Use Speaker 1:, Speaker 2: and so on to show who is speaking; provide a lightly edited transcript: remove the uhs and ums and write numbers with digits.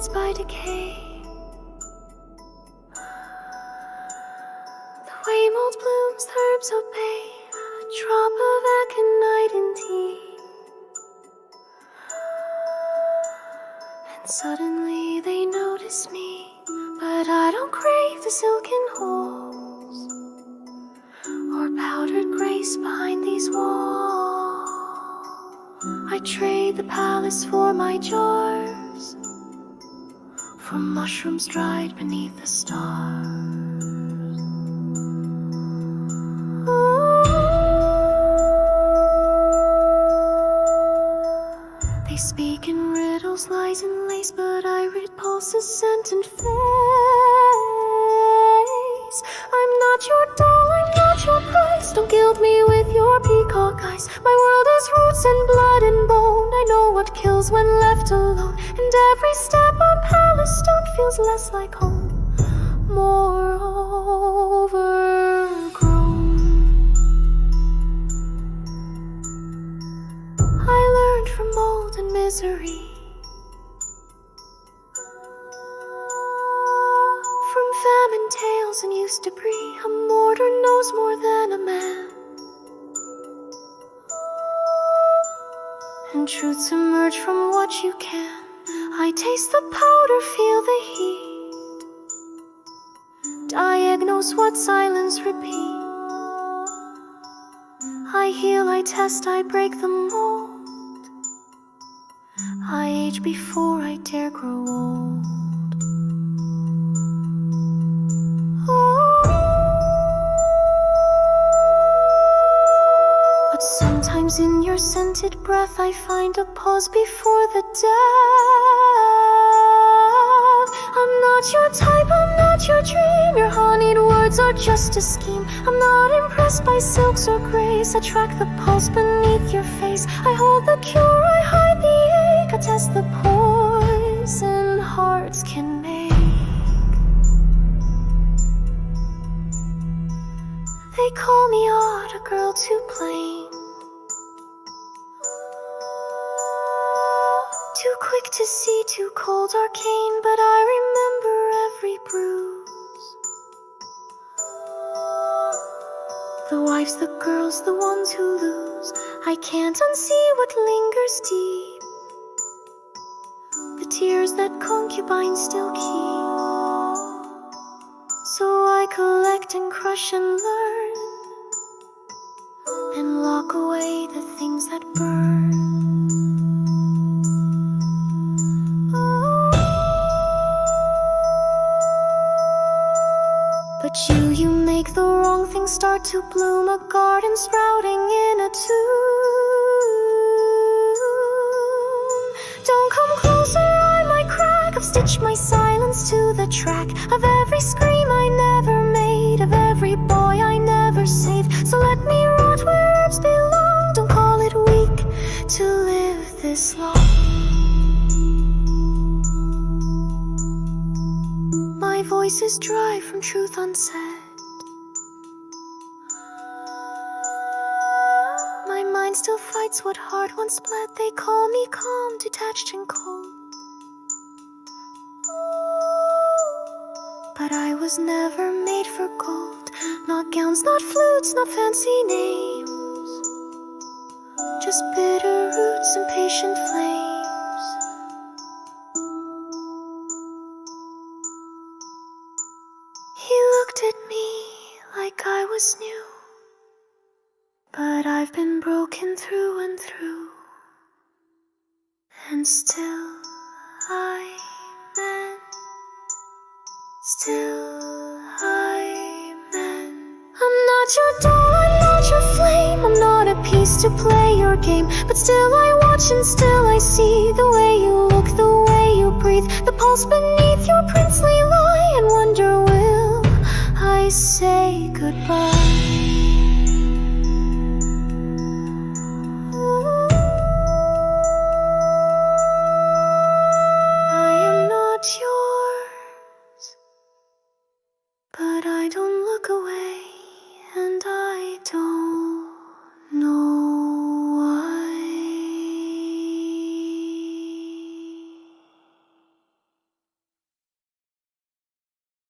Speaker 1: fades by decay. The way mold blooms, the herbs obey, a drop of aconite in tea. And suddenly they notice me, but I don't crave the silken halls or powdered grace behind these walls. I trade the palace for my jars, for mushrooms dried beneath the stars. They speak in riddles, lies and lace, but I read pulses, scent and face. I'm not your doll, I'm not your price. Don't gild me with your peacock eyes. My world is roots and blood and bone. I know what kills when left alone, and every step on palace stone feels less like home, more overgrown. I learned from mold and misery, from famine tales and used debris. A mortar knows more than a man, and truths emerge from what you can. I taste the powder, feel the heat, diagnose what silence repeat. I heal, I test, I break the mold. I age before I dare grow old. But sometimes in your scented breath I find a pause before the death. I'm not your type, I'm not your dream. Your honeyed words are just a scheme. I'm not impressed by silks or grace. I track the pulse beneath your face. I hold the cure, I hide the ache. I test the poison hearts can make. They call me odd, a girl too plain, too quick to see, too cold, arcane. But I remember every bruise. The wives, the girls, the ones who lose. I can't unsee what lingers deep, the tears that concubines still keep. So I collect and crush and learn, and lock away the things that burn. But you make the wrong thing start to bloom, a garden sprouting in a tomb. Don't come closer, I might crack. I've stitched my silence to the track of every scream I never made, of every boy I never saved. So let me rot where herbs belong. Don't call it weak to live this long. My voice is dry from truth unsaid. My mind still fights what heart once bled. They call me calm, detached and cold, but I was never made for gold. Not gowns, not flutes, not fancy names, just bitter roots and patient flames. He looked at me like I was new, but I've been broken through and through, and still I mend, still I mend. I'm not your doll, I'm not your flame. I'm not a piece to play your game, but still I watch and still I see the way you look, the way you breathe, the pulse beneath your princely lie, and wonder will I say goodbye.